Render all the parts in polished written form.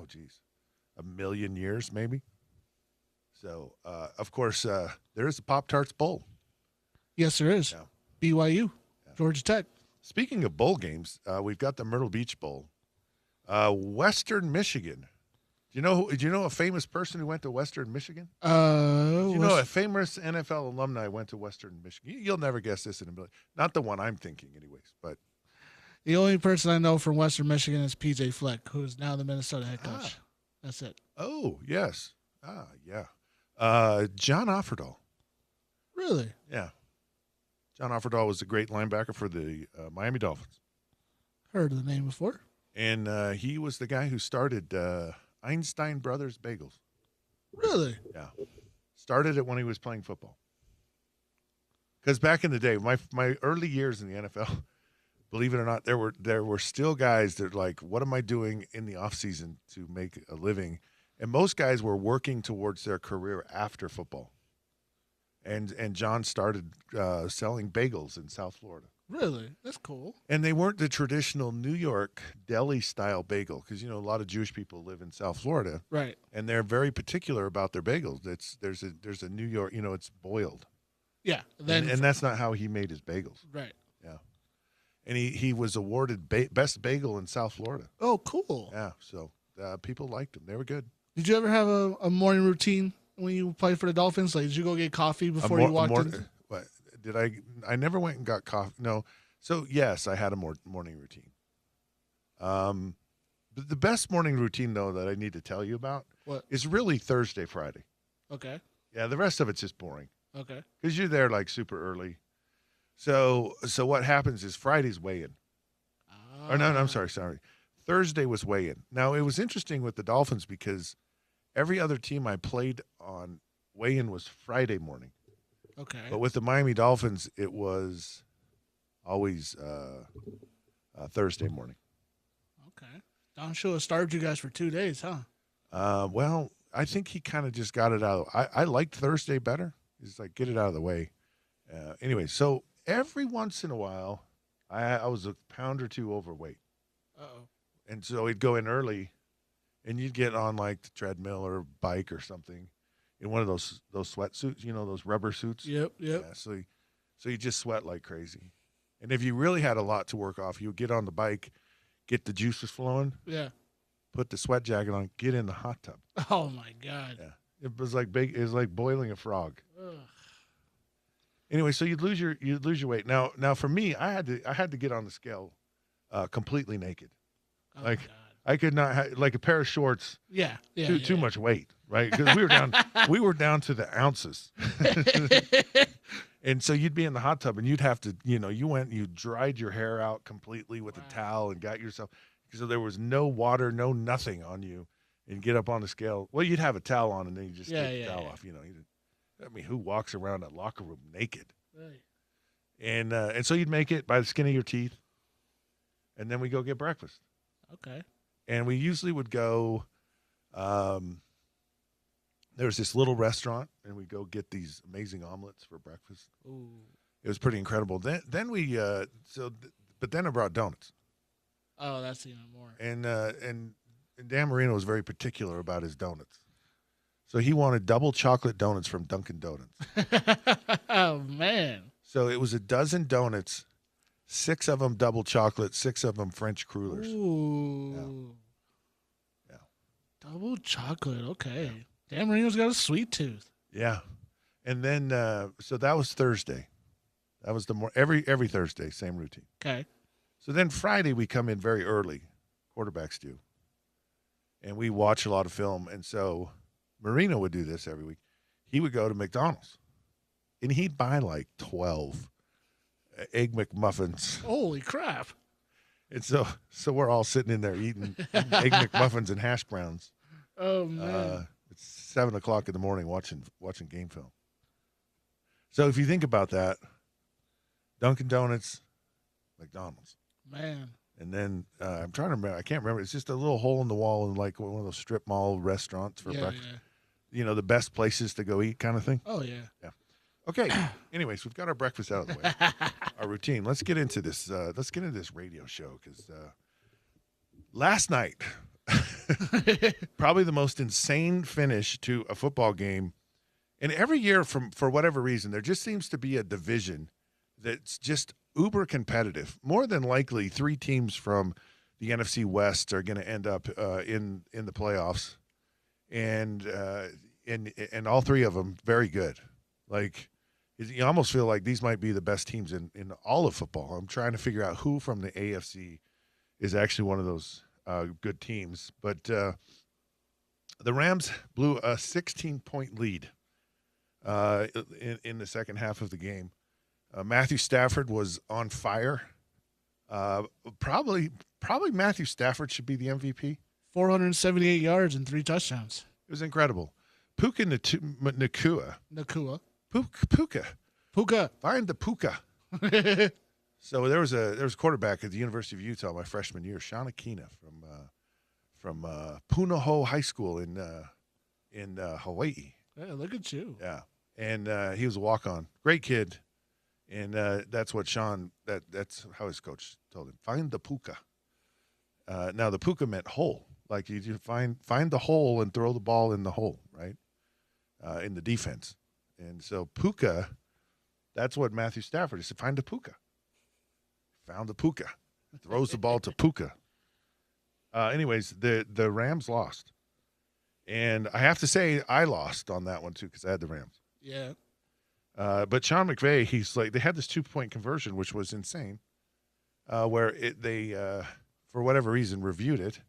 geez, a million years maybe. So, of course, there is the Pop-Tarts Bowl. Yes, there is. Yeah. BYU, Georgia Tech. Speaking of bowl games, we've got the Myrtle Beach Bowl. Western Michigan. Do you know a famous person who went to Western Michigan? Do you know a famous NFL alumni went to Western Michigan? You'll never guess this in a million. Not the one I'm thinking, anyways. But the only person I know from Western Michigan is PJ Fleck, who is now the Minnesota head coach. That's it. Oh, yes. Yeah. John Offerdahl. Really? Yeah. John Offerdahl was a great linebacker for the Miami Dolphins. Heard of the name before. And he was the guy who started Einstein Brothers Bagels. Really? Yeah. Started it when he was playing football. Because back in the day, my early years in the NFL, believe it or not, there were still guys that are like, what am I doing in the offseason to make a living? And most guys were working towards their career after football. And John started selling bagels in South Florida. Really? That's cool. And they weren't the traditional New York deli-style bagel because, a lot of Jewish people live in South Florida. Right. And they're very particular about their bagels. There's a New York, it's boiled. Yeah. And that's not how he made his bagels. Right. Yeah. And he was awarded best bagel in South Florida. Oh, cool. Yeah. So people liked him. They were good. Did you ever have a morning routine when you played for the Dolphins? Like, did you go get coffee before you walked in? What, did I never went and got coffee. No. So, yes, I had a morning routine. But the best morning routine, though, that I need to tell you about is really Thursday, Friday. Okay. Yeah, the rest of it's just boring. Okay. Because you're there, like, super early. So what happens is Friday's weigh-in. Or no, I'm sorry. Thursday was weigh-in. Now, it was interesting with the Dolphins because every other team I played on, weigh-in was Friday morning. Okay. But with the Miami Dolphins, it was always Thursday morning. Okay. Don Shula started you guys for 2 days, huh? Well, I think he kind of just got it out. I liked Thursday better. He's like, get it out of the way. Anyway, so every once in a while, I was a pound or two overweight. Uh-oh. And so he'd go in early, and you'd get on like the treadmill or bike or something in one of those sweatsuits, those rubber suits. Yep. Yeah, so you just sweat like crazy. And if you really had a lot to work off, you would get on the bike, get the juices flowing. Yeah. Put the sweat jacket on, get in the hot tub. Oh my God. Yeah. It was like boiling a frog. Ugh. Anyway, so you'd lose your weight. Now for me, I had to get on the scale completely naked. Oh like God. I could not have, like a pair of shorts. Yeah. Too much weight, right? Because we were down to the ounces. And so you'd be in the hot tub and you'd have to, you went and you dried your hair out completely with a towel and got yourself, so there was no water, no nothing on you, and get up on the scale. Well, you'd have a towel on and then you just take the towel off. Who walks around that locker room naked? Right. And so you'd make it by the skin of your teeth, and then we go get breakfast. Okay. And we usually would go. There was this little restaurant, and we go get these amazing omelets for breakfast. Ooh. It was pretty incredible. Then we but then I brought donuts. Oh, that's even more. And Dan Marino was very particular about his donuts, so he wanted double chocolate donuts from Dunkin' Donuts. Oh man! So it was a dozen donuts, 6 of them double chocolate, 6 of them French crullers. Ooh. Yeah. Double chocolate. Okay. Yeah. Dan Marino's got a sweet tooth. Yeah. And then so that was Thursday. That was every Thursday, same routine. Okay. So then Friday we come in very early, quarterbacks do, and we watch a lot of film. And so Marino would do this every week. He would go to McDonald's, and he'd buy like 12 Egg McMuffins. Holy crap! And so we're all sitting in there eating Egg McMuffins and hash browns. Oh man! It's 7:00 in the morning watching game film. So if you think about that, Dunkin' Donuts, McDonald's. Man. And then I'm trying to remember. I can't remember. It's just a little hole in the wall in like one of those strip mall restaurants for breakfast. Yeah. The best places to go eat kind of thing. Oh, yeah. Yeah. Okay. Anyways, we've got our breakfast out of the way. Our routine. Let's get into this. Let's get into this radio show because last night Probably the most insane finish to a football game. And every year, for whatever reason, there just seems to be a division that's just uber competitive. More than likely, 3 teams from the NFC West are going to end up in the playoffs, and all 3 of them very good. Like, you almost feel like these might be the best teams in all of football. I'm trying to figure out who from the AFC is actually one of those good teams. But the Rams blew a 16-point lead in the second half of the game. Matthew Stafford was on fire. Probably Matthew Stafford should be the MVP. 478 yards and 3 touchdowns. It was incredible. Puka Nacua. Puka. Find the Puka. So there was a quarterback at the University of Utah my freshman year, Sean Akina from Punahou High School in Hawaii. Hey, look at you. Yeah, and he was a walk-on, great kid, and that's what Sean. That's how his coach told him. Find the Puka. Now the Puka meant hole, like you find the hole and throw the ball in the hole, right? In the defense, and so Puka. That's what Matthew Stafford is. Find the Puka. Found the Puka. Throws the ball to Puka. Anyways, the Rams lost. And I have to say I lost on that one too because I had the Rams. Yeah. But Sean McVay, he's like, they had this 2-point conversion, which was insane, where they, for whatever reason, reviewed it,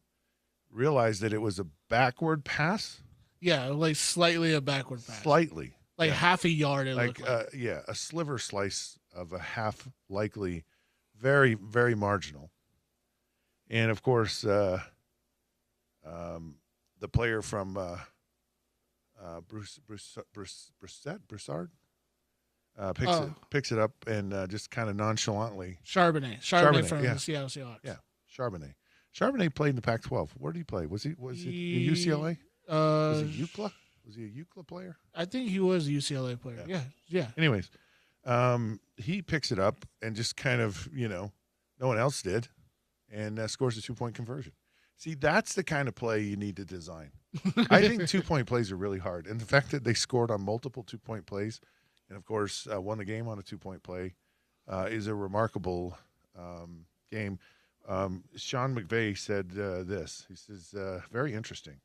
realized that it was a backward pass. Yeah, like slightly a backward pass. Slightly. Like half a yard, it looked like. Yeah, a sliver slice of a half, likely, very, very marginal. And, of course, the player from Broussard picks it up and just kind of nonchalantly. Charbonnet from the Seattle Seahawks. Yeah, Charbonnet played in the Pac-12. Where did he play? Was he at UCLA? Was he UCLA? Was he a UCLA player? I think he was a UCLA player. Yeah. Anyways, he picks it up and just kind of, no one else did, and scores a 2-point conversion. See, that's the kind of play you need to design. I think 2-point plays are really hard. And the fact that they scored on multiple 2-point plays and, of course, won the game on a 2-point play is a remarkable game. Sean McVay said this. He says, very interesting.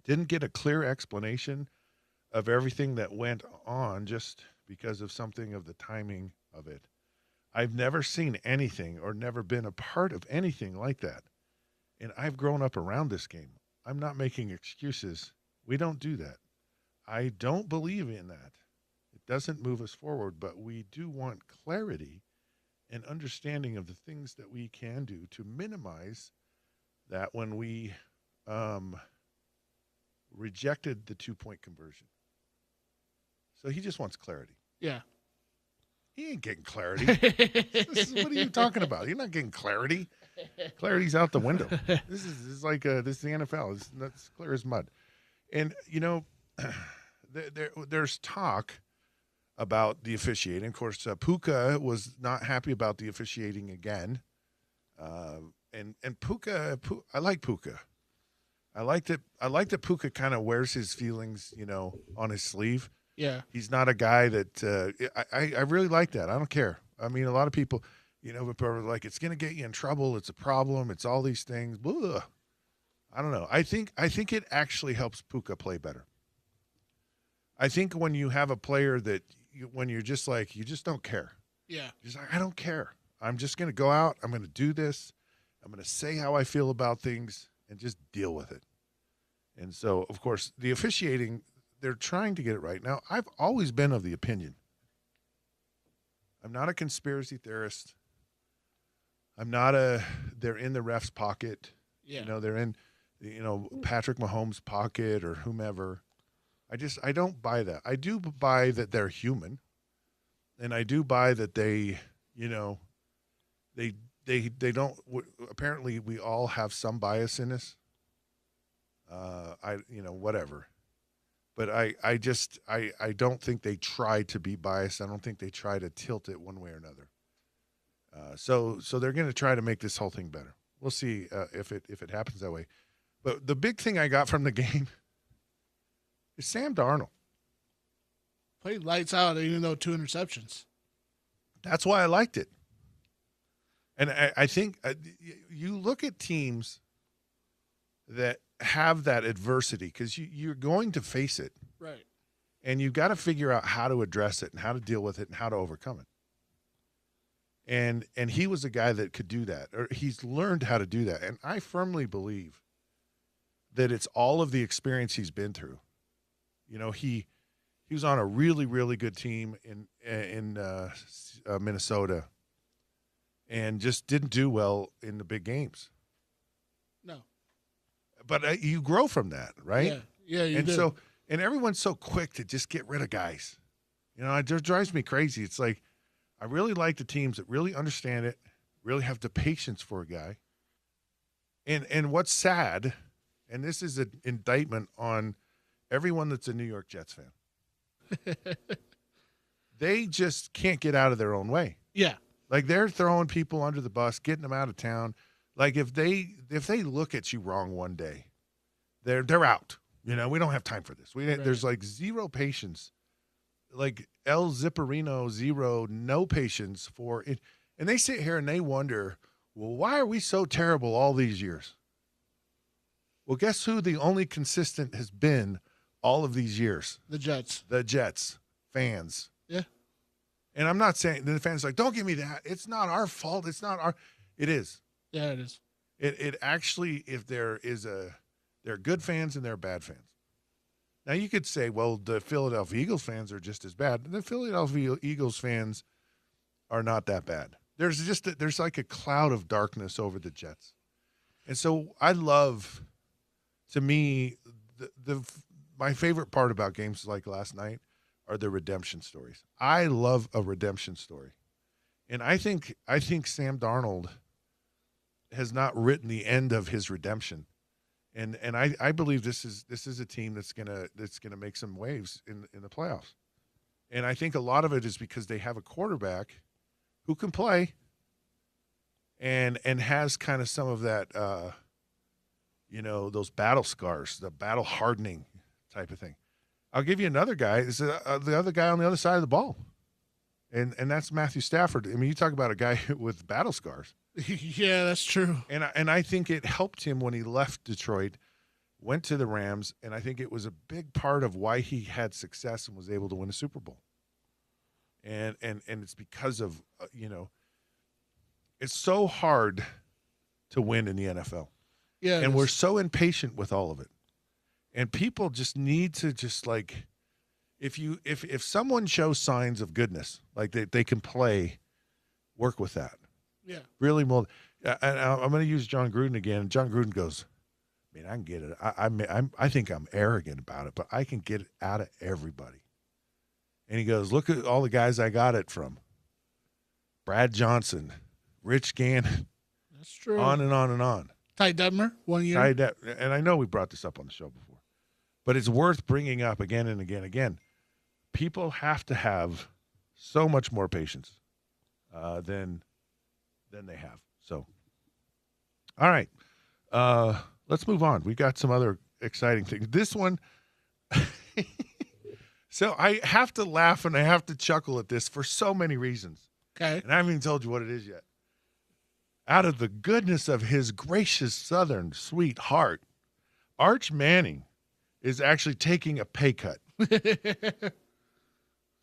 Didn't get a clear explanation of everything that went on just because of something of the timing of it. I've never seen anything or never been a part of anything like that. And I've grown up around this game. I'm not making excuses. We don't do that. I don't believe in that. It doesn't move us forward, but we do want clarity and understanding of the things that we can do to minimize that when we rejected the 2-point conversion. So he just wants clarity. Yeah. He ain't getting clarity. What are you talking about? You're not getting clarity. Clarity's out the window. This is the NFL. That's clear as mud. And there's talk about the officiating. Of course, Puka was not happy about the officiating again. And Puka, I like Puka. I like that Puka kind of wears his feelings, on his sleeve. Yeah. He's not a guy that I really like that. I don't care. I mean, a lot of people, are like, it's going to get you in trouble. It's a problem. It's all these things. Blah. I don't know. I think it actually helps Puka play better. I think when you have a player that when you're just like, you just don't care. Yeah. You're just like, I don't care. I'm just going to go out. I'm going to do this. I'm going to say how I feel about things and just deal with it. And so, of course, the officiating, they're trying to get it right. Now, I've always been of the opinion. I'm not a conspiracy theorist. I'm not they're in the ref's pocket. Yeah. They're in, Patrick Mahomes' pocket or whomever. I don't buy that. I do buy that they're human. And I do buy that they don't, apparently we all have some bias in us. Whatever. But I don't think they try to be biased. I don't think they try to tilt it one way or another. So they're going to try to make this whole thing better. We'll see if it happens that way. But the big thing I got from the game is Sam Darnold. Played lights out, even though 2 interceptions. That's why I liked it. And I think you look at teams that have that adversity because you're going to face it. Right. And you've got to figure out how to address it and how to deal with it and how to overcome it. And he was a guy that could do that, or he's learned how to do that. And I firmly believe that it's all of the experience he's been through. You know, he was on a really, really good team in Minnesota and just didn't do well in the big games. No. But you grow from that, right? Yeah, you do. So, and everyone's so quick to just get rid of guys. You know, it just drives me crazy. It's like, I really like the teams that really understand it, really have the patience for a guy. And what's sad, and this is an indictment on everyone that's a New York Jets fan, they just can't get out of their own way. Yeah. Like they're throwing people under the bus, getting them out of town. Like if they look at you wrong one day, they're out. You know, we don't have time for this. Right. There's like zero patience. Like El Zipperino, no patience for it. And they sit here and they wonder, well, why are we so terrible all these years? Well, guess who the only consistent has been all of these years? The Jets. The Jets fans. Yeah. And I'm not saying the fans are like, don't give me that. It's not our fault. It is. Yeah, it is. It actually, if there are good fans and there are bad fans. Now, you could say, well, the Philadelphia Eagles fans are just as bad. The Philadelphia Eagles fans are not that bad. There's like a cloud of darkness over the Jets. And so I love, to me, my favorite part about games like last night are the redemption stories. I love a redemption story. And I think Sam Darnold has not written the end of his redemption. And I believe this is a team that's gonna make some waves in the playoffs, and I think a lot of it is because they have a quarterback who can play, and has kind of some of that, those battle scars, the battle hardening type of thing. I'll give you another guy. Is the other guy on the other side of the ball, and that's Matthew Stafford. I mean, you talk about a guy with battle scars. Yeah, that's true. And I think it helped him when he left Detroit, went to the Rams, and I think it was a big part of why he had success and was able to win a Super Bowl. And it's because of it's so hard to win in the NFL. Yeah, and we're so impatient with all of it. And people just need to just like, if someone shows signs of goodness, like they can play, work with that. Yeah. Really mold. And I'm going to use John Gruden again. John Gruden goes, I mean, I can get it. I think I'm arrogant about it, but I can get it out of everybody. And he goes, look at all the guys I got it from. Brad Johnson, Rich Gannon. That's true. On and on and on. Ty Detmer, 1 year. And I know we brought this up on the show before, but it's worth bringing up again and again and again. People have to have so much more patience than they have. So, all right, let's move on. We got some other exciting things. This one, so I have to laugh and I have to chuckle at this for so many reasons. Okay. And I haven't even told you what it is yet. Out of the goodness of his gracious southern sweet heart, Arch Manning is actually taking a pay cut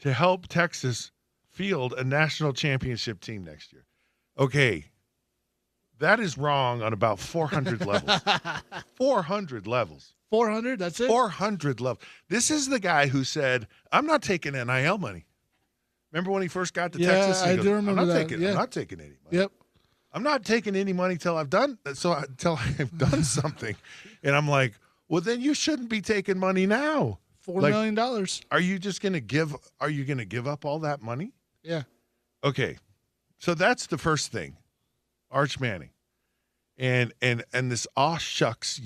to help Texas field a national championship team next year. Okay, that is wrong on about 400 levels. 400 levels. 400, that's it? 400 levels. This is the guy who said, I'm not taking NIL money. Remember when he first got to Texas? I do remember I'm not that. I'm not taking any money. Yep. I'm not taking any money till I've done something. And I'm like, well, then you shouldn't be taking money now. $4 million. Are you just going to give up all that money? Yeah. Okay. So that's the first thing. Arch Manning. And this aw shucks,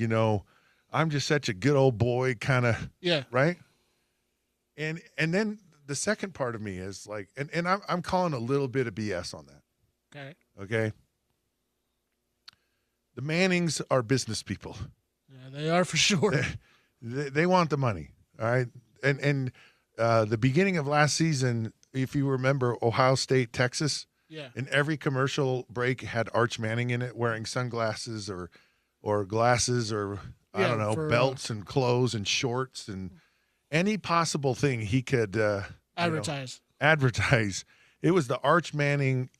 I'm just such a good old boy kind of, yeah, right? And then the second part of me is like, and I'm calling a little bit of BS on that. Okay. Okay. The Mannings are business people. Yeah, they are for sure. They want the money, all right? And the beginning of last season, if you remember Ohio State, Texas, Yeah. in every commercial break had Arch Manning in it wearing sunglasses or glasses or, I don't know, belts and clothes and shorts and any possible thing he could advertise. Advertise. It was the Arch Manning,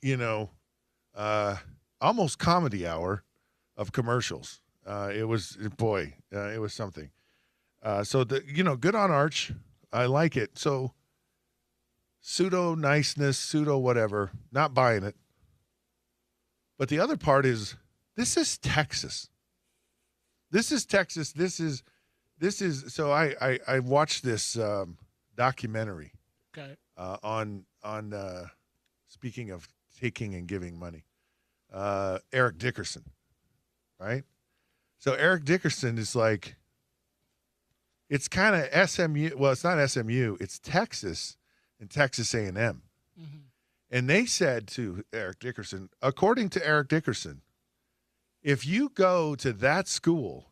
almost comedy hour of commercials. It was something. So good on Arch. I like it. So pseudo niceness, pseudo whatever, not buying it. But the other part is this is Texas. This is Texas. This is so I watched this documentary. Okay. On speaking of taking and giving money, Eric Dickerson, right? So Eric Dickerson is like, it's kind of SMU. Well, it's not SMU. It's Texas and Texas A&M. Mm-hmm. And they said to Eric Dickerson, according to Eric Dickerson, if you go to that school,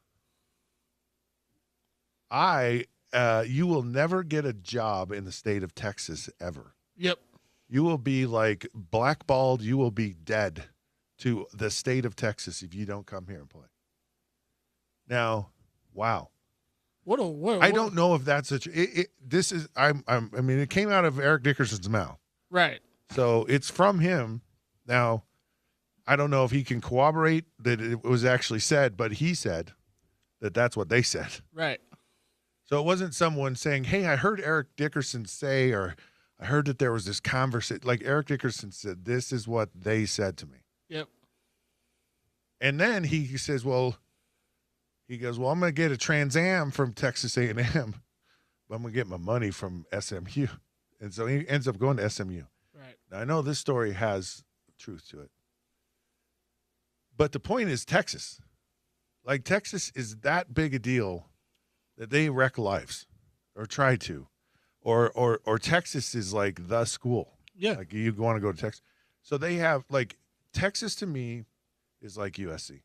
you will never get a job in the state of Texas ever. Yep. You will be like blackballed. You will be dead to the state of Texas if you don't come here and play. Now, wow. I don't know if that's this is I mean it came out of Eric Dickerson's mouth. Right. So it's from him. Now, I don't know if he can corroborate that it was actually said, but he said that that's what they said. Right. So it wasn't someone saying, hey, I heard Eric Dickerson say, or I heard that there was this conversation. Like Eric Dickerson said, this is what they said to me. Yep. And then he says, I'm going to get a Trans Am from Texas A&M, but I'm going to get my money from SMU. And so he ends up going to SMU. Right. Now, I know this story has truth to it. But the point is Texas. Like Texas is that big a deal that they wreck lives or try to, or Texas is like the school. Yeah. Like you want to go to Texas. So they have like Texas to me is like USC.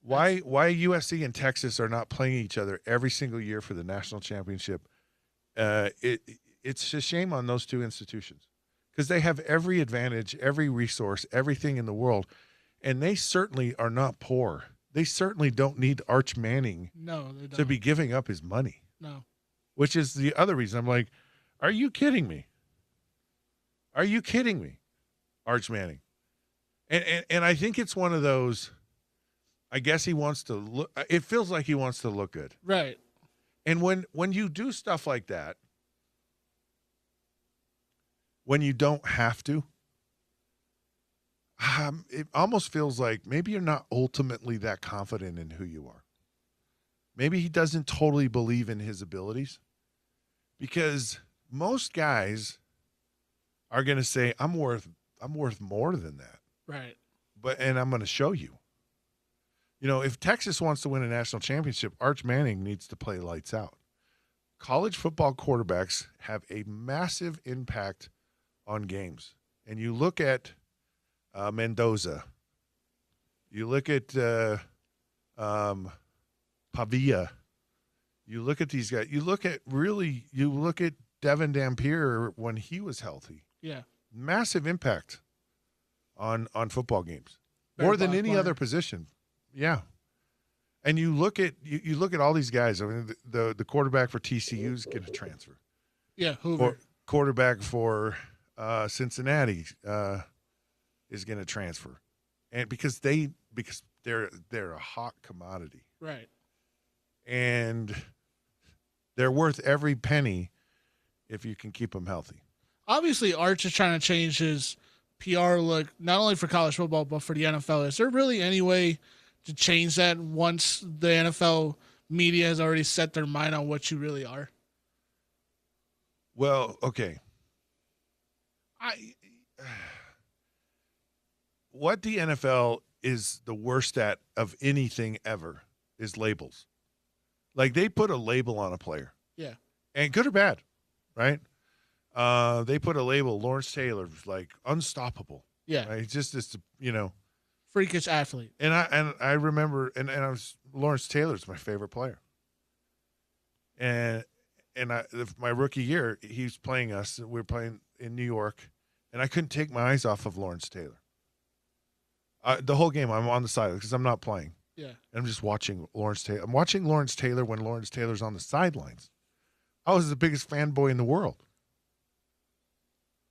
Why USC and Texas are not playing each other every single year for the national championship? It's a shame on those two institutions because they have every advantage, every resource, everything in the world, and they certainly are not poor. They certainly don't need Arch Manning to be giving up his money. No. Which is the other reason I'm like, are you kidding me? Are you kidding me, Arch Manning? And I think it's one of those, I guess he wants to look, it feels like he wants to look good. Right. And when you do stuff like that, when you don't have to, it almost feels like maybe you're not ultimately that confident in who you are. Maybe he doesn't totally believe in his abilities because most guys are going to say, I'm worth more than that. Right. And I'm going to show you. You know, if Texas wants to win a national championship, Arch Manning needs to play lights out. College football quarterbacks have a massive impact on games. And you look at Mendoza. You look at Pavia. You look at these guys. You look at Devin Dampier when he was healthy. Yeah. Massive impact on football games. More than any other position. Yeah. And you look at all these guys. I mean, the quarterback for TCU is going to transfer. Yeah, Hoover. Quarterback for Cincinnati is going to transfer, and because they're a hot commodity, right? And they're worth every penny if you can keep them healthy. Obviously, Arch is trying to change his PR look, not only for college football but for the NFL. Is there really any way to change that once the NFL media has already set their mind on what you really are? Well, okay. What the NFL is the worst at of anything ever is labels. Like they put a label on a player. Yeah. And good or bad, right? They put a label, Lawrence Taylor, like unstoppable. Yeah. Right? It's just, freakish athlete. And I remember, and Lawrence Taylor's my favorite player. And my rookie year, he was playing us. We were playing in New York, and I couldn't take my eyes off of Lawrence Taylor. The whole game, I'm on the side because I'm not playing. Yeah. And I'm just watching Lawrence Taylor. I'm watching Lawrence Taylor when Lawrence Taylor's on the sidelines. I was the biggest fanboy in the world.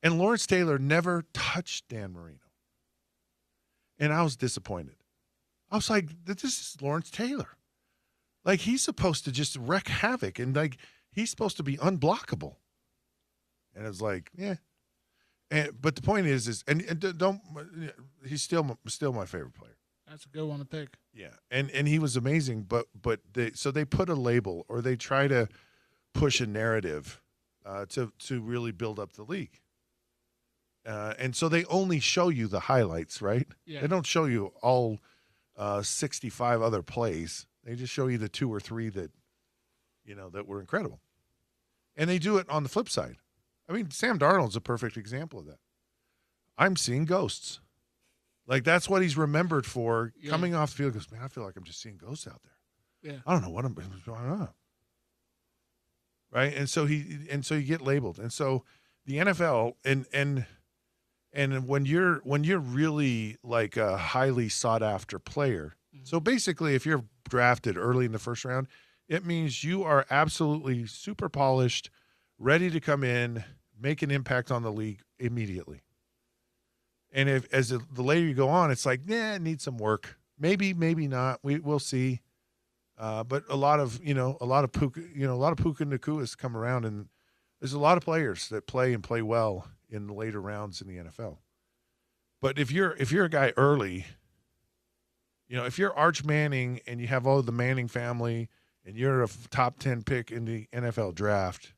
And Lawrence Taylor never touched Dan Marino. And I was disappointed. I was like, this is Lawrence Taylor. Like, he's supposed to just wreak havoc, and like he's supposed to be unblockable. And it's like, yeah. But the point is don't he's still my favorite player. That's a good one to pick. Yeah, and he was amazing. But they put a label, or they try to push a narrative to really build up the league. And so they only show you the highlights, right? Yeah. They don't show you all 65 other plays. They just show you the 2 or 3 that, that were incredible. And they do it on the flip side. I mean, Sam Darnold's a perfect example of that. I'm seeing ghosts. Like, that's what he's remembered for. Yeah. Coming off the field, goes, man, I feel like I'm just seeing ghosts out there. Yeah. I don't know what's going on. Right? And so you get labeled. And so the NFL and when you're really like a highly sought after player, so basically if you're drafted early in the first round, it means you are absolutely super polished, ready to come in, make an impact on the league immediately. And as the later you go on, it's like, it needs some work. Maybe not. We'll see. But a lot of Puka Nakuas come around, and there's a lot of players that play well in the later rounds in the NFL. But if you're a guy early, if you're Arch Manning and you have all the Manning family and you're a top 10 pick in the NFL draft,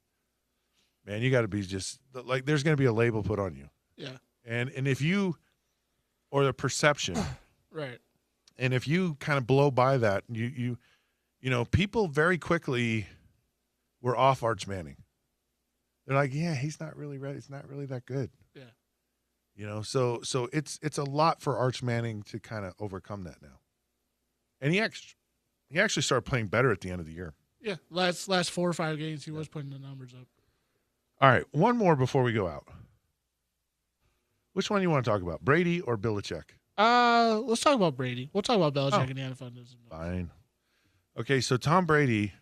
man, you got to be just like, there's going to be a label put on you. Yeah. And if you, or the perception, right. And if you kind of blow by that, you people very quickly were off Arch Manning. They're like, yeah, he's not really ready. It's not really that good. Yeah. So it's a lot for Arch Manning to kind of overcome that now. And he actually started playing better at the end of the year. Yeah. Last 4 or 5 games, he was putting the numbers up. All right, one more before we go out. Which one do you want to talk about, Brady or Belichick? Let's talk about Brady. We'll talk about Belichick in the NFL. Fine. Okay, so Tom Brady,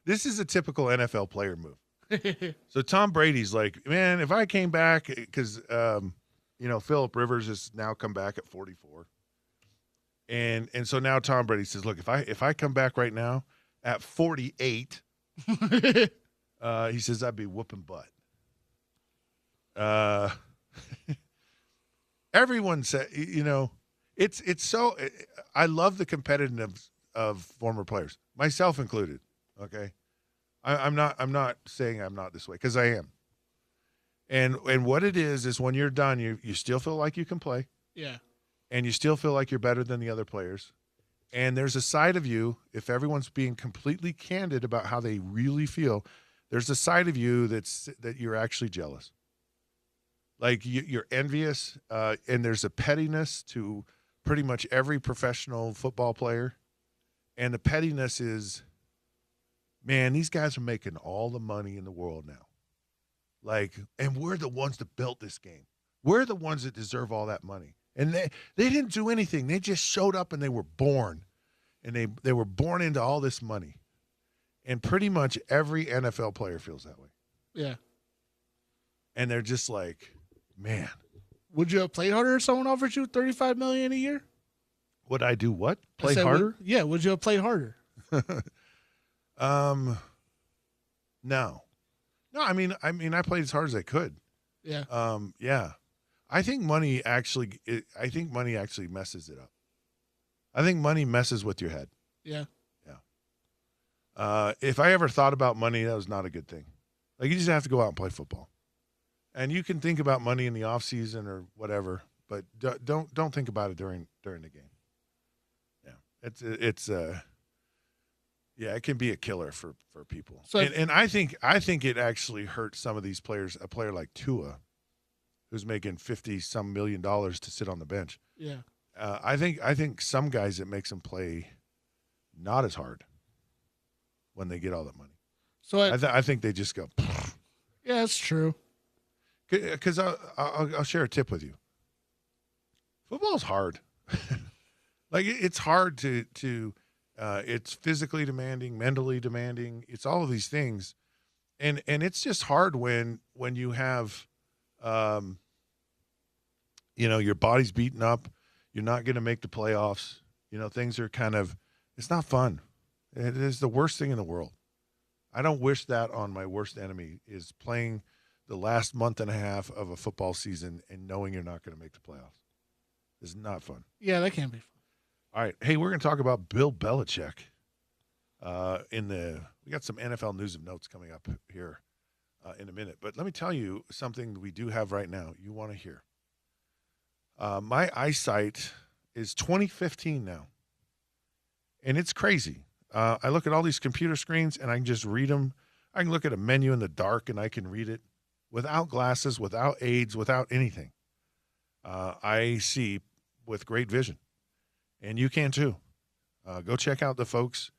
this is a typical NFL player move. So Tom Brady's like, man, if I came back, because Phillip Rivers has now come back at 44, and so now Tom Brady says, look, if I come back right now at 48, he says I'd be whooping butt. Everyone said, it's so. I love the competitiveness of former players, myself included. Okay, I'm not saying I'm not this way, because I am. And what it is when you're done, you still feel like you can play. Yeah. And you still feel like you're better than the other players. And there's a side of you, if everyone's being completely candid about how they really feel, there's a side of you that you're actually jealous. Like you're envious, and there's a pettiness to pretty much every professional football player. And the pettiness is, man, these guys are making all the money in the world now. Like, and we're the ones that built this game. We're the ones that deserve all that money. And they didn't do anything. They just showed up and they were born. And they were born into all this money. And pretty much every NFL player feels that way. Yeah. And they're just like, man. Would you have played harder if someone offered you $35 million a year? Would I do what? Play harder? Would you have played harder? No. I mean, I played as hard as I could. Yeah. Yeah. I think money actually messes it up. I think money messes with your head. Yeah. Yeah. If I ever thought about money, that was not a good thing. Like, you just have to go out and play football. And you can think about money in the off season or whatever, but don't think about it during the game. Yeah. It can be a killer for people. So, and I think it actually hurts some of these players. A player like Tua, who's making $50-some million to sit on the bench. Yeah. I think some guys, it makes them play not as hard when they get all that money. So I think they just go. yeah, that's true. Because I'll share a tip with you. Football's hard. Like it's hard to it's physically demanding, mentally demanding. It's all of these things, and it's just hard when you have, your body's beaten up. You're not going to make the playoffs. Things are kind of. It's not fun. It is the worst thing in the world. I don't wish that on my worst enemy, is playing the last month and a half of a football season and knowing you're not going to make the playoffs. It's not fun. Yeah, that can't be fun. All right. Hey, we're going to talk about Bill Belichick. We got some NFL news and notes coming up here in a minute. But let me tell you something we do have right now you want to hear. My eyesight is 2015 now. And it's crazy. I look at all these computer screens and I can just read them. I can look at a menu in the dark and I can read it without glasses, without aids, without anything. I see with great vision. And you can too. Go check out the folks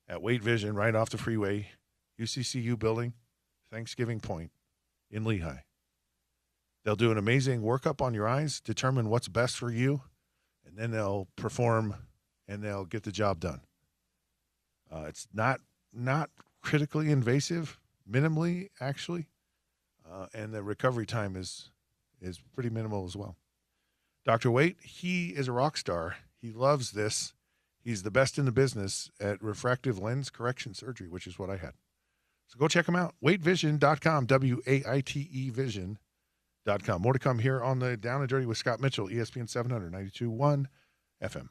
at Wait Vision right off the freeway, UCCU building, Thanksgiving Point in Lehigh. They'll do an amazing workup on your eyes, determine what's best for you, and then they'll perform and they'll get the job done. It's not critically invasive, minimally actually, and the recovery time is pretty minimal as well. Dr. Waite, he is a rock star. He loves this. He's the best in the business at refractive lens correction surgery, which is what I had. So go check him out. WaiteVision.com, W-A-I-T-E Vision.com. More to come here on the Down and Dirty with Scott Mitchell, ESPN 700, 92.1 FM.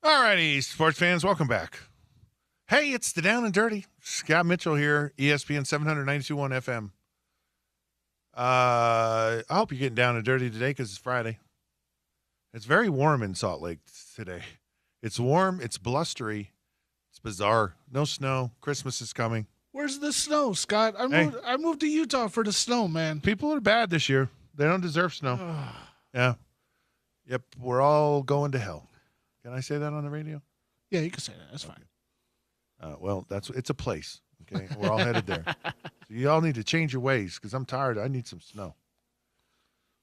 All righty, sports fans, welcome back. Hey, it's the Down and Dirty. Scott Mitchell here, ESPN 792.1 FM. I hope you're getting down and dirty today because it's Friday. It's very warm in Salt Lake today. It's warm. It's blustery. It's bizarre. No snow. Christmas is coming. Where's the snow, Scott? I moved to Utah for the snow, man. People are bad this year. They don't deserve snow. Yeah. Yep. We're all going to hell. Can I say that on the radio? Yeah, you can say that. That's fine. Well, it's a place. Okay, we're all headed there. So you all need to change your ways because I'm tired. I need some snow.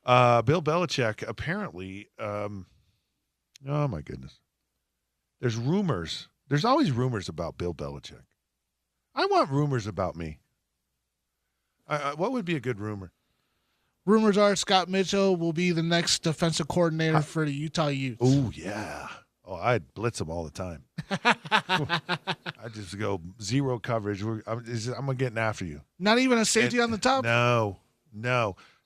Bill Belichick apparently. Oh my goodness. There's rumors. There's always rumors about Bill Belichick. I want rumors about me. What would be a good rumor? Rumors are Scott Mitchell will be the next defensive coordinator for the Utah Utes. Oh yeah. Oh, I'd blitz them all the time. I just go zero coverage. I'm getting after you. Not even a safety on the top? No.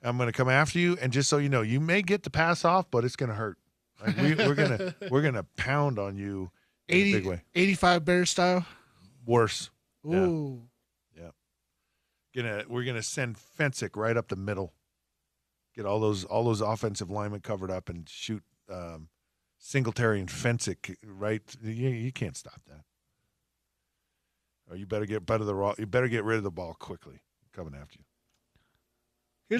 I'm going to come after you, and just so you know, you may get to pass off, but it's going to hurt. Like we're gonna pound on you in a big way. 85 Bears style? Worse. Ooh. Yeah. We're gonna send Fensick right up the middle. Get all those offensive linemen covered up and shoot Singletary and Fensick right. You can't stop that. Or you better get rid of the ball quickly. I'm coming after you.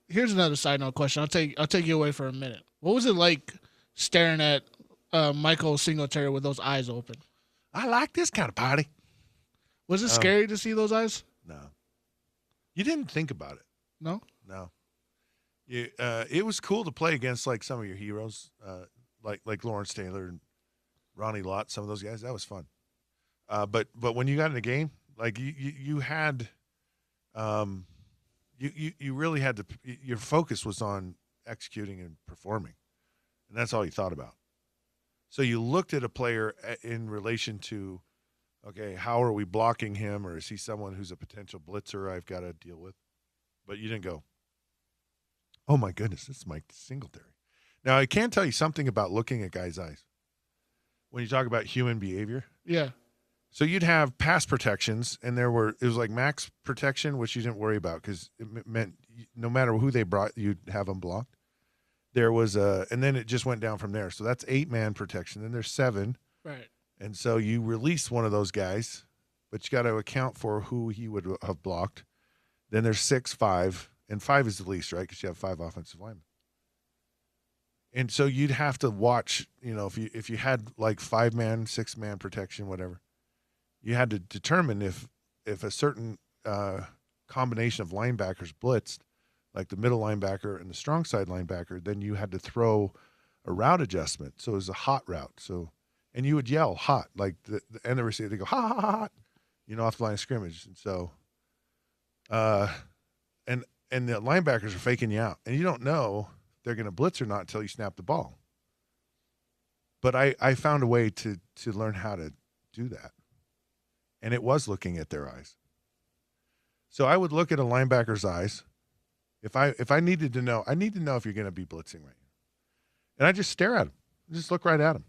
Here's another side note question. I'll take you away for a minute. What was it like staring at Michael Singletary with those eyes open? I like this kind of party. Was it scary to see those eyes? No. You didn't think about it. No. It was cool to play against like some of your heroes, like Lawrence Taylor and Ronnie Lott. Some of those guys, that was fun. But when you got in the game, like you had, you really had to. Your focus was on executing and performing, and that's all you thought about. So you looked at a player in relation to, okay, how are we blocking him, or is he someone who's a potential blitzer I've got to deal with? But you didn't go, oh my goodness, this is Mike Singletary. Now I can tell you something about looking at guys' eyes. When you talk about human behavior, yeah. So you'd have pass protections, and it was like max protection, which you didn't worry about because it meant no matter who they brought, you'd have them blocked. There was and then it just went down from there. So that's 8-man protection. Then there's 7. Right. And so you release one of those guys, but you got to account for who he would have blocked. Then there's 6, 5, and 5 is the least, right? Because you have 5 offensive linemen. And so you'd have to watch, if you had like 5-man, 6-man protection, whatever, you had to determine if a certain combination of linebackers blitzed, like the middle linebacker and the strong side linebacker, then you had to throw a route adjustment. So it was a hot route. So, and you would yell hot, like the end of the receiver, they go hot, hot, hot, off the line of scrimmage. And so, and the linebackers are faking you out, and you don't know if they're going to blitz or not until you snap the ball. But I found a way to learn how to do that. And it was looking at their eyes. So I would look at a linebacker's eyes. If I needed to know, I need to know if you're going to be blitzing right now. And I just stare at them. Just look right at them.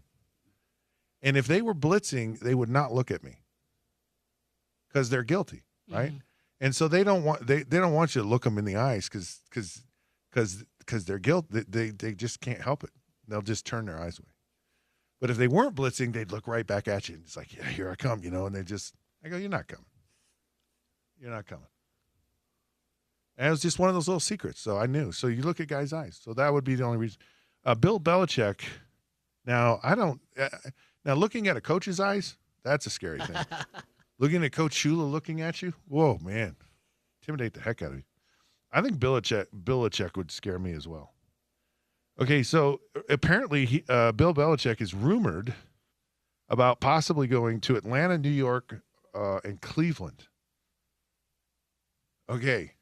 And if they were blitzing, they would not look at me because they're guilty, right? Mm-hmm. And so they don't want you to look them in the eyes because they're guilty. They just can't help it. They'll just turn their eyes away. But if they weren't blitzing, they'd look right back at you. And it's like, yeah, here I come, and I go, you're not coming. You're not coming. And it was just one of those little secrets. So I knew. So you look at guys' eyes. So that would be the only reason. Bill Belichick. Now, now looking at a coach's eyes, that's a scary thing. Looking at Coach Shula looking at you, whoa, man. Intimidate the heck out of you. I think Belichick would scare me as well. Okay, so apparently Bill Belichick is rumored about possibly going to Atlanta, New York, and Cleveland. Okay,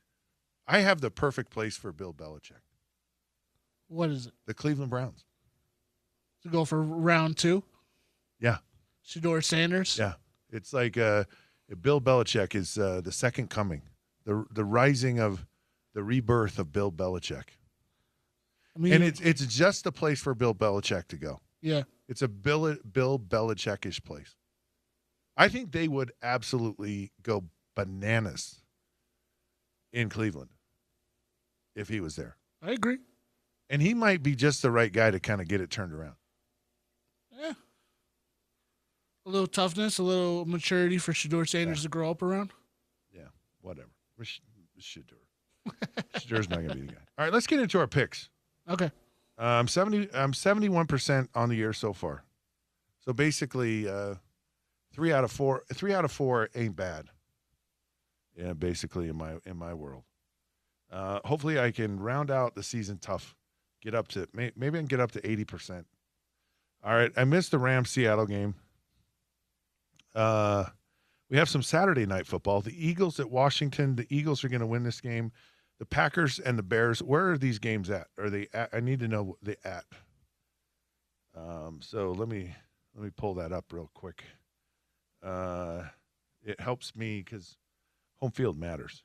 I have the perfect place for Bill Belichick. What is it? The Cleveland Browns. To go for round 2? Yeah. Shedeur Sanders? Yeah. It's like Bill Belichick is the second coming, the rising of the rebirth of Bill Belichick. I mean, and it's just the place for Bill Belichick to go. Yeah. It's a Bill Belichick-ish place. I think they would absolutely go bananas in Cleveland if he was there. I agree. And he might be just the right guy to kind of get it turned around. Yeah. A little toughness, a little maturity for Shedeur Sanders to grow up around. Yeah, whatever. Shedeur. Shedur's not going to be the guy. All right, let's get into our picks. Okay. I'm 71% on the year so far. So basically, 3 out of 4. 3 out of 4 ain't bad. Yeah, basically in my world. Hopefully, I can round out the season tough. Get up to maybe I can get up to 80%. All right, I missed the Rams-Seattle game. We have some Saturday night football. The Eagles at Washington. The Eagles are going to win this game. The Packers and the Bears. Where are these games at? Are they at? I need to know what they at. So let me pull that up real quick. It helps me because home field matters.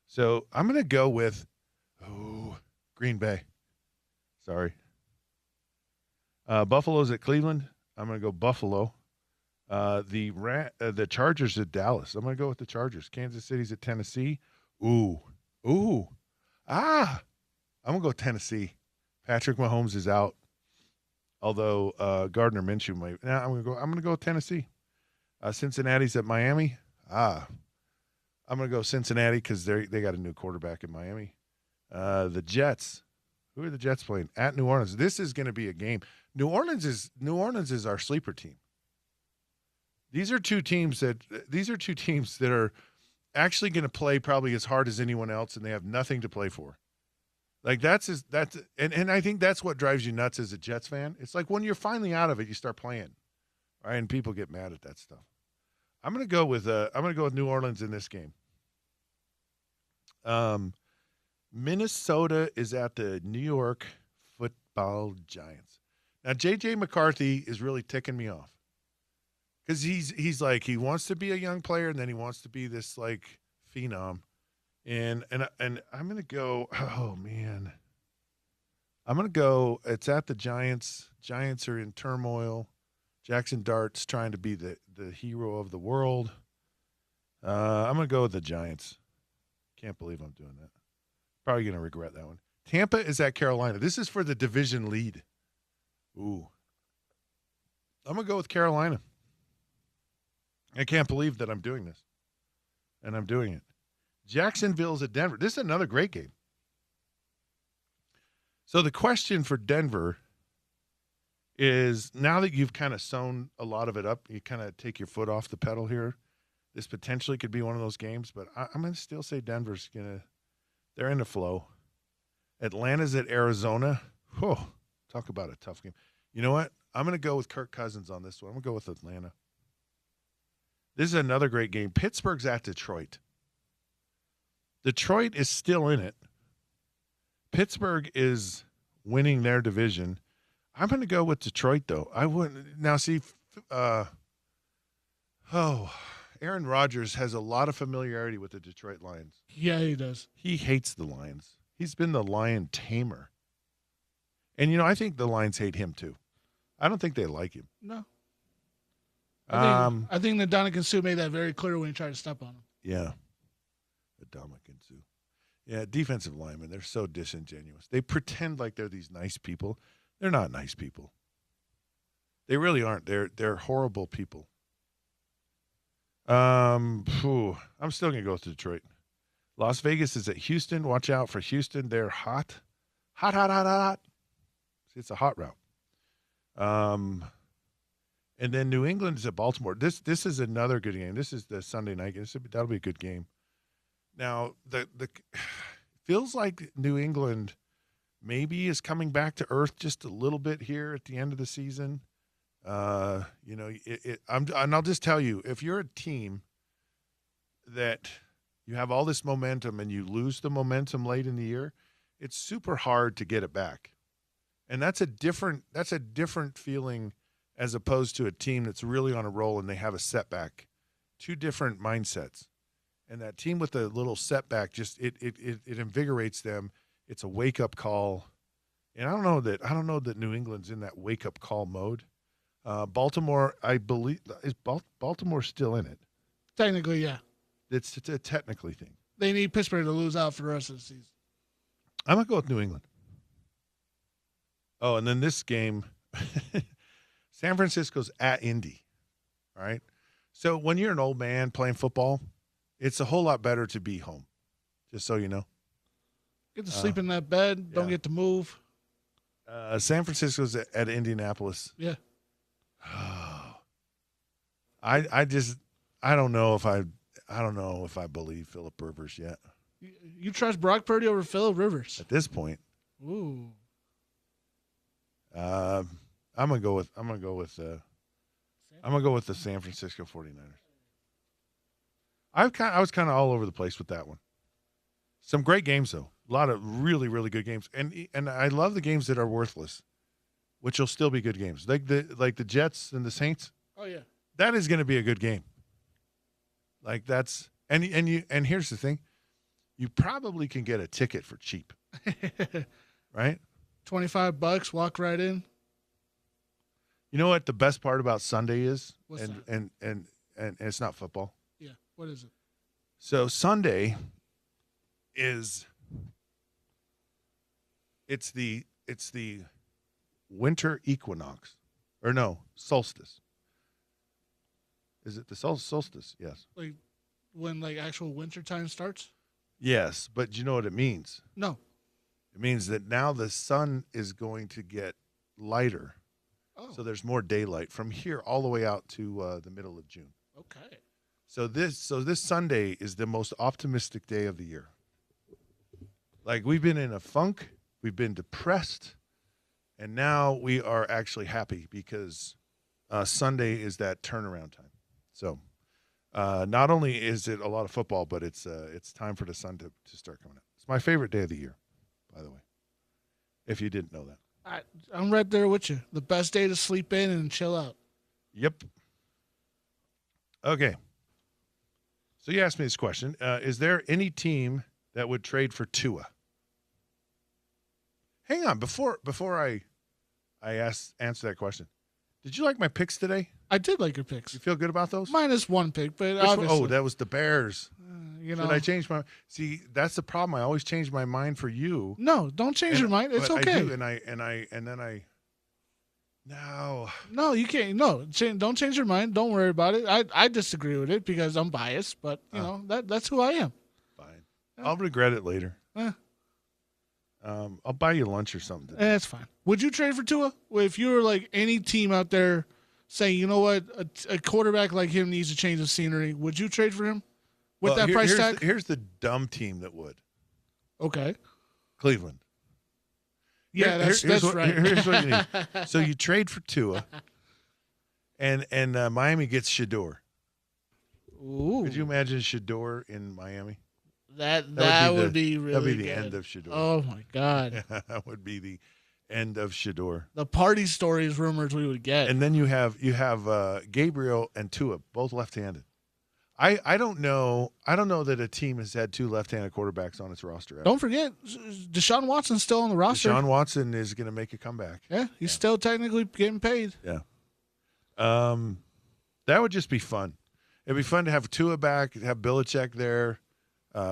So I'm going to go with Green Bay. Sorry. Buffalo's at Cleveland. I'm going to go Buffalo. The Chargers at Dallas. I'm going to go with the Chargers. Kansas City's at Tennessee. I'm going to go Tennessee. Patrick Mahomes is out. Although Gardner Minshew might. I'm going to go with Tennessee. Cincinnati's at Miami. I'm going to go Cincinnati because they got a new quarterback in Miami. The Jets. Who are the Jets playing? At New Orleans. This is going to be a game. New Orleans is our sleeper team. These are two teams that are actually going to play probably as hard as anyone else, and they have nothing to play for. Like and I think that's what drives you nuts as a Jets fan. It's like when you're finally out of it, you start playing, right? And people get mad at that stuff. I'm going to go with New Orleans in this game. Minnesota is at the New York Football Giants. Now, J.J. McCarthy is really ticking me off because he's like he wants to be a young player and then he wants to be this like phenom, and I'm gonna go. Oh man, I'm gonna go. It's at the Giants. Giants are in turmoil. Jackson Dart's trying to be the hero of the world. I'm gonna go with the Giants. Can't believe I'm doing that. Probably going to regret that one. Tampa is at Carolina. This is for the division lead. Ooh. I'm going to go with Carolina. I can't believe that I'm doing this. And I'm doing it. Jacksonville's at Denver. This is another great game. So the question for Denver is, now that you've kind of sewn a lot of it up, you kind of take your foot off the pedal here. This potentially could be one of those games, but I'm going to still say Denver's going to. They're in the flow. Atlanta's at Arizona. Oh, talk about a tough game. You know what? I'm going to go with Kirk Cousins on this one. I'm going to go with Atlanta. This is another great game. Pittsburgh's at Detroit. Detroit is still in it. Pittsburgh is winning their division. I'm going to go with Detroit, though. I wouldn't. Now, see, Aaron Rodgers has a lot of familiarity with the Detroit Lions. Yeah, he does. He hates the Lions. He's been the lion tamer. And, I think the Lions hate him, too. I don't think they like him. No. I think that Dominican Sue made that very clear when he tried to step on him. Yeah. The Dominican Sue. Yeah, defensive linemen, they're so disingenuous. They pretend like they're these nice people. They're not nice people. They really aren't. They're horrible people. I'm still going to go with Detroit. Las Vegas is at Houston. Watch out for Houston. They're hot. Hot. See, it's a hot route. And then New England is at Baltimore. This is another good game. This is the Sunday night game. That'll be a good game. Now, the feels like New England maybe is coming back to earth just a little bit here at the end of the season. And I'll just tell you, if you're a team that you have all this momentum and you lose the momentum late in the year, it's super hard to get it back. And that's a different feeling as opposed to a team that's really on a roll and they have a setback. Two different mindsets. And that team with a little setback just it invigorates them. It's a wake up call. And I don't know that New England's in that wake up call mode. Baltimore, I believe, is Baltimore still in it? Technically, yeah. It's a technically thing. They need Pittsburgh to lose out for the rest of the season. I'm going to go with New England. Oh, and then this game, San Francisco's at Indy. All right. So when you're an old man playing football, it's a whole lot better to be home, just so you know. Get to sleep in that bed. Yeah. Don't get to move. San Francisco's at Indianapolis. Yeah. I don't know if I believe Phillip Rivers yet. You trust Brock Purdy over Phillip Rivers At this point. Ooh. I'm gonna go with the San Francisco 49ers. I was kind of all over the place with that one. Some great games though. A lot of really, really good games. And I love the games that are worthless, which will still be good games. Like the Jets and the Saints. Oh yeah. That is going to be a good game. Like that's and here's the thing. You probably can get a ticket for cheap. Right? $25, walk right in. You know what the best part about Sunday is? What's that? And it's not football. Yeah. What is it? So Sunday is it's the winter equinox. Or no, solstice. Is it the solstice? Yes. Like when like actual winter time starts? Yes, but you know what it means? No. It means that now the sun is going to get lighter. Oh. So there's more daylight from here all the way out to the middle of June. Okay. So this Sunday is the most optimistic day of the year. Like we've been in a funk, we've been depressed, and now we are actually happy because Sunday is that turnaround time. So not only is it a lot of football, but it's time for the sun to start coming out. It's my favorite day of the year, by the way, if you didn't know that. I'm right there with you. The best day to sleep in and chill out. Yep. Okay. So you asked me this question. Is there any team that would trade for Tua? Hang on. Before I answer that question, did you like my picks today? I did like your picks. You feel good about those? Minus one pick, but Which one? obviously. Oh, that was the Bears. You know. Should I change my? See, that's the problem. I always change my mind for you. No, don't change your mind. It's But okay. I do, and then I. No. No, you can't. No, don't change your mind. Don't worry about it. I disagree with it because I'm biased, but you know that's who I am. Fine. I'll regret it later. I'll buy you lunch or something. That's fine. Would you trade for Tua? If you were like any team out there saying, you know what, a quarterback like him needs to change the scenery, would you trade for him with that price tag? Here's the dumb team that would. Okay. Cleveland. Yeah, that's right. Here's what you need. So you trade for Tua, and Miami gets Shador. Ooh. Could you imagine Shador in Miami? That would be really That'd be the good. end of Shador. Oh my God. That would be the end of Shador. The party stories rumors we would get. And then you have Gabriel and Tua, both left-handed. I don't know that a team has had two left-handed quarterbacks on its roster ever. Don't forget, Deshaun Watson's still on the roster. Deshaun Watson is going to make a comeback. Yeah, he's still technically getting paid. Yeah. That would just be fun. It'd be fun to have Tua back, have Belichick there,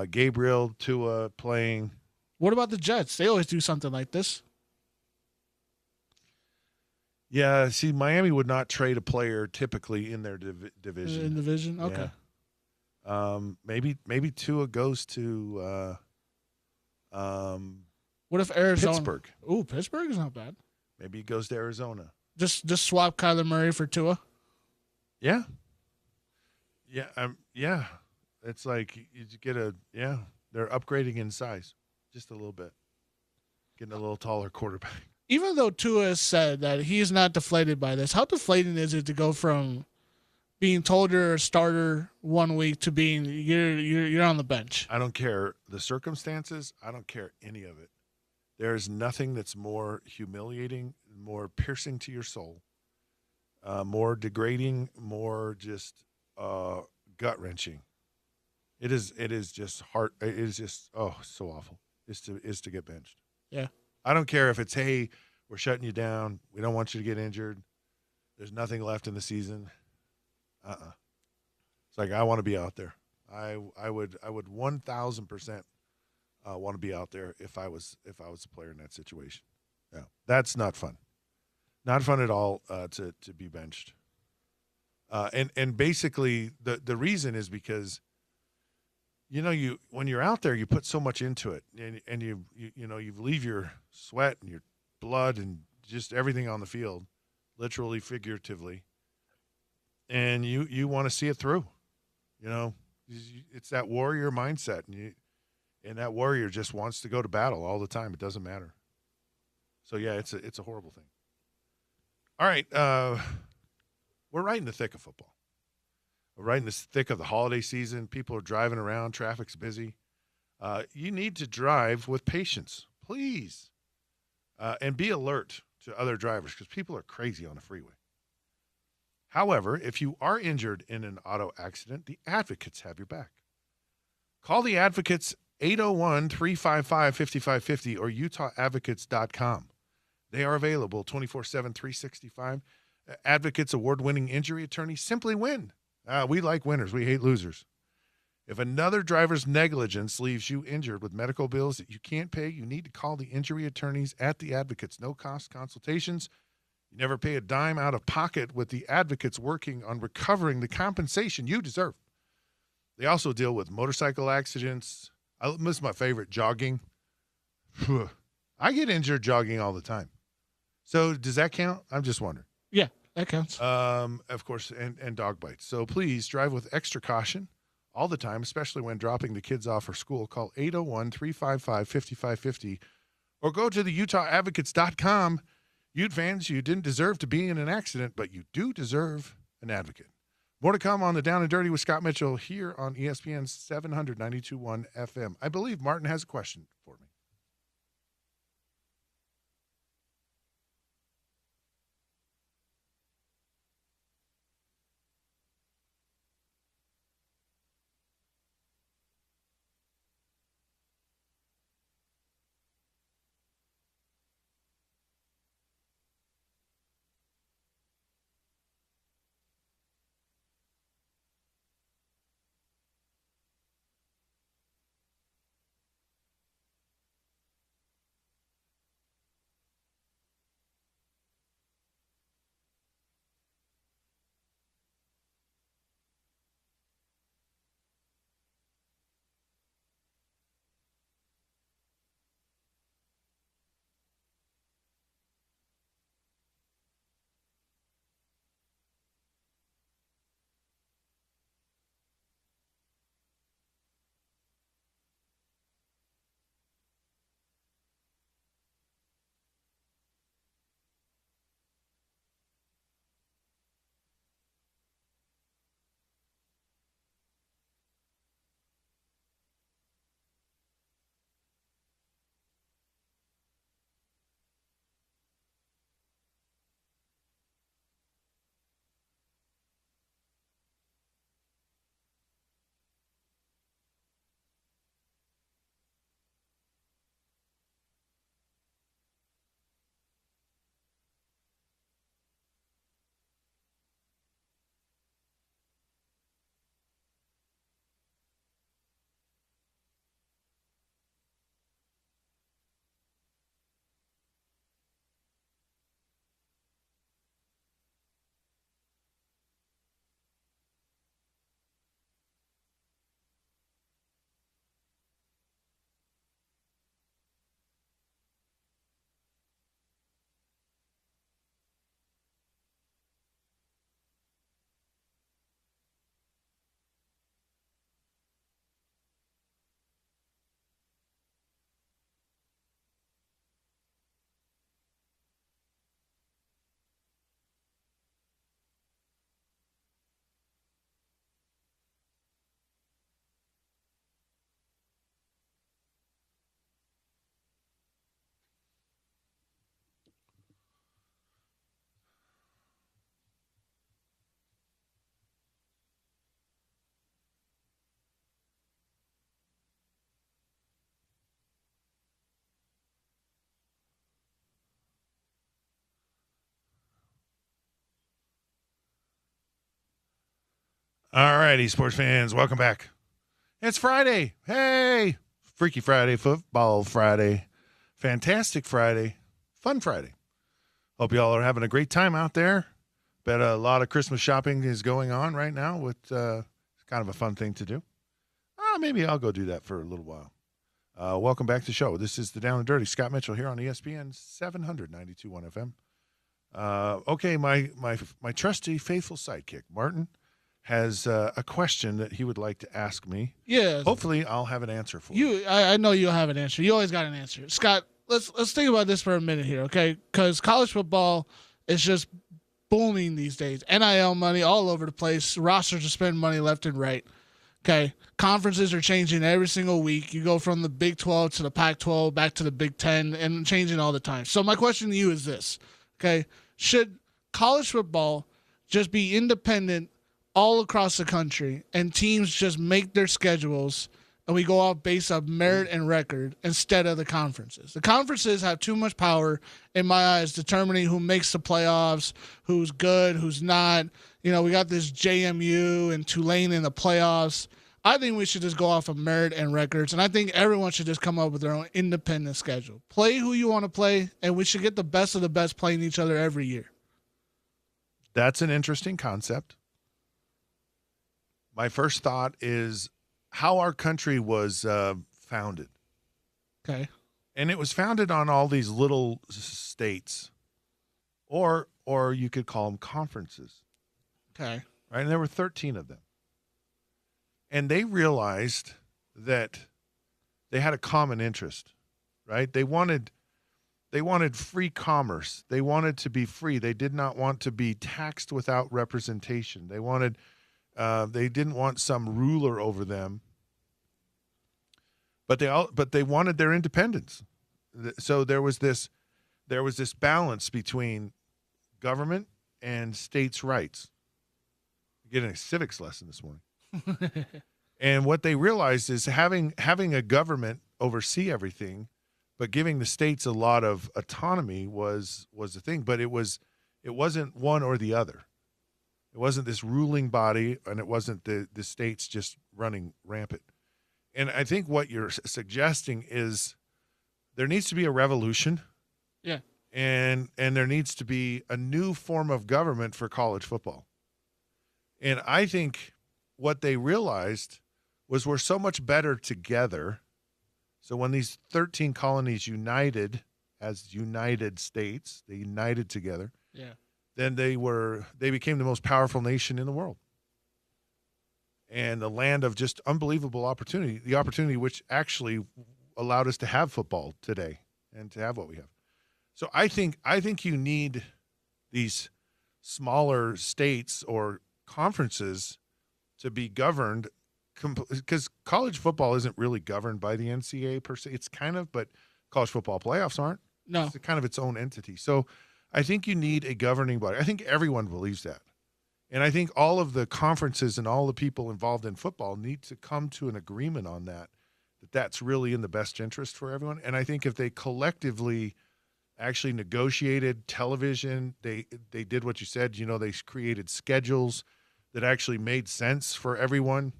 Gabriel, Tua playing. What about the Jets? They always do something like this. Yeah, see, Miami would not trade a player typically in their division. In division? Okay. Yeah. Maybe Tua goes to what if Arizona? Pittsburgh. Ooh, Pittsburgh is not bad. Maybe he goes to Arizona. Just swap Kyler Murray for Tua. Yeah. Yeah. Yeah. It's like you get they're upgrading in size just a little bit, getting a little taller quarterback. Even though Tua has said that he is not deflated by this, how deflating is it to go from being told you're a starter one week to being you're on the bench? I don't care the circumstances. I don't care any of it. There is nothing that's more humiliating, more piercing to your soul, more degrading, more just gut wrenching. It is just heart. It is just so awful. Is to get benched. Yeah. I don't care if it's, hey, we're shutting you down. We don't want you to get injured. There's nothing left in the season. It's like I want to be out there. I would 1,000% want to be out there if I was a player in that situation. Yeah, that's not fun. Not fun at all to be benched. And basically the reason is because you when you're out there you put so much into it, and you leave your sweat and your blood and just everything on the field, literally, figuratively, and you want to see it through. It's that warrior mindset, and that warrior just wants to go to battle all the time. It doesn't matter. So yeah, it's a horrible thing. All right, we're right in the thick of football. We're right in the thick of the holiday season. People are driving around. Traffic's busy. You need to drive with patience, please, and be alert to other drivers because people are crazy on the freeway. However, if you are injured in an auto accident, the Advocates have your back. Call the Advocates 801-355-5550 or UtahAdvocates.com. They are available 24/7, 365. Advocates award-winning injury attorney. Simply win. We like winners. We hate losers. If another driver's negligence leaves you injured with medical bills that you can't pay, you need to call the injury attorneys at the Advocates. No-cost consultations. You never pay a dime out of pocket with the Advocates working on recovering the compensation you deserve. They also deal with motorcycle accidents. This is my favorite, jogging. I get injured jogging all the time. So does that count? I'm just wondering. Yeah, that counts. Of course, and dog bites. So please drive with extra caution all the time, especially when dropping the kids off for school. Call 801-355-5550 or go to the UtahAdvocates.com. Ute fans, you didn't deserve to be in an accident, but you do deserve an advocate. More to come on the Down and Dirty with Scott Mitchell here on ESPN 792.1 FM. I believe Martin has a question for me. All righty, sports fans, welcome back. It's Friday. Hey, Freaky Friday, Football Friday, Fantastic Friday, Fun Friday. Hope you all are having a great time out there. Bet a lot of Christmas shopping is going on right now with kind of a fun thing to do. Maybe I'll go do that for a little while. Welcome back to the show. This is the Down and Dirty. Scott Mitchell here on ESPN 792.1 FM. Okay, my trusty, faithful sidekick, Martin, has a question that he would like to ask me. Yeah. Hopefully, I'll have an answer for you. I know you'll have an answer. You always got an answer. Scott, let's think about this for a minute here, okay? Because college football is just booming these days. NIL money all over the place. Rosters are spending money left and right. Okay. Conferences are changing every single week. You go from the Big 12 to the Pac-12, back to the Big 10, and changing all the time. So my question to you is this, okay? Should college football just be independent all across the country and teams just make their schedules and we go off based on merit and record instead of the conferences? The conferences have too much power, in my eyes, determining who makes the playoffs, who's good, who's not. You know, we got this JMU and Tulane in the playoffs. I think we should just go off of merit and records, and I think everyone should just come up with their own independent schedule. Play who you want to play, and we should get the best of the best playing each other every year. That's an interesting concept. My first thought is how our country was founded. Okay. And it was founded on all these little states, or you could call them conferences. Okay. Right? And there were 13 of them. And they realized that they had a common interest, right? They wanted free commerce. They wanted to be free. They did not want to be taxed without representation. They didn't want some ruler over them. But they wanted their independence. So there was this balance between government and states' rights. You're getting a civics lesson this morning. And what they realized is having a government oversee everything, but giving the states a lot of autonomy was the thing. But it wasn't one or the other. It wasn't this ruling body, and it wasn't the states just running rampant. And I think what you're suggesting is there needs to be a revolution. Yeah. And there needs to be a new form of government for college football. And I think what they realized was we're so much better together. So when these 13 colonies united as United States, they united together. Yeah. Then they became the most powerful nation in the world. And the land of just unbelievable opportunity, the opportunity which actually allowed us to have football today and to have what we have. So I think you need these smaller states or conferences to be governed, because college football isn't really governed by the NCAA per se. It's kind of, but college football playoffs aren't. No. It's kind of its own entity. So I think you need a governing body. I think everyone believes that. And I think all of the conferences and all the people involved in football need to come to an agreement on that that's really in the best interest for everyone. And I think if they collectively actually negotiated television, they did what you said, they created schedules that actually made sense for everyone,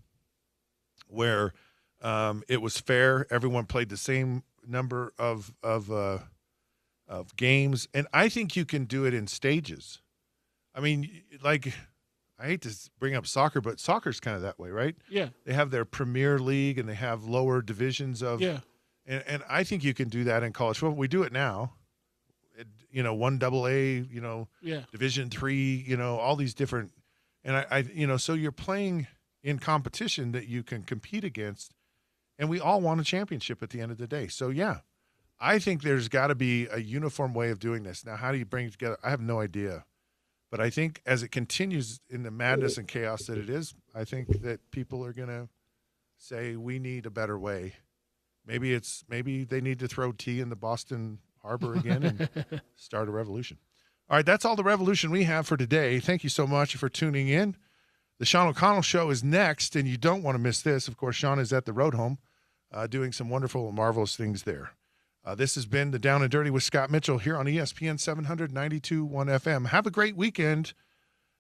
where it was fair. Everyone played the same number of games. And I think you can do it in stages. I mean, like, I hate to bring up soccer, but soccer's kind of that way, right? Yeah. They have their Premier League and they have lower divisions of. Yeah. And I think you can do that in college football. We do it now. 1AA, Yeah. Division III, all these different. And I so you're playing in competition that you can compete against, and we all want a championship at the end of the day. So, yeah, I think there's got to be a uniform way of doing this. Now, how do you bring it together? I have no idea. But I think as it continues in the madness and chaos that it is, I think that people are going to say we need a better way. Maybe they need to throw tea in the Boston Harbor again and start a revolution. All right, that's all the revolution we have for today. Thank you so much for tuning in. The Sean O'Connell Show is next, and you don't want to miss this. Of course, Sean is at the Road Home doing some wonderful and marvelous things there. This has been the Down and Dirty with Scott Mitchell here on ESPN 792.1 FM. Have a great weekend.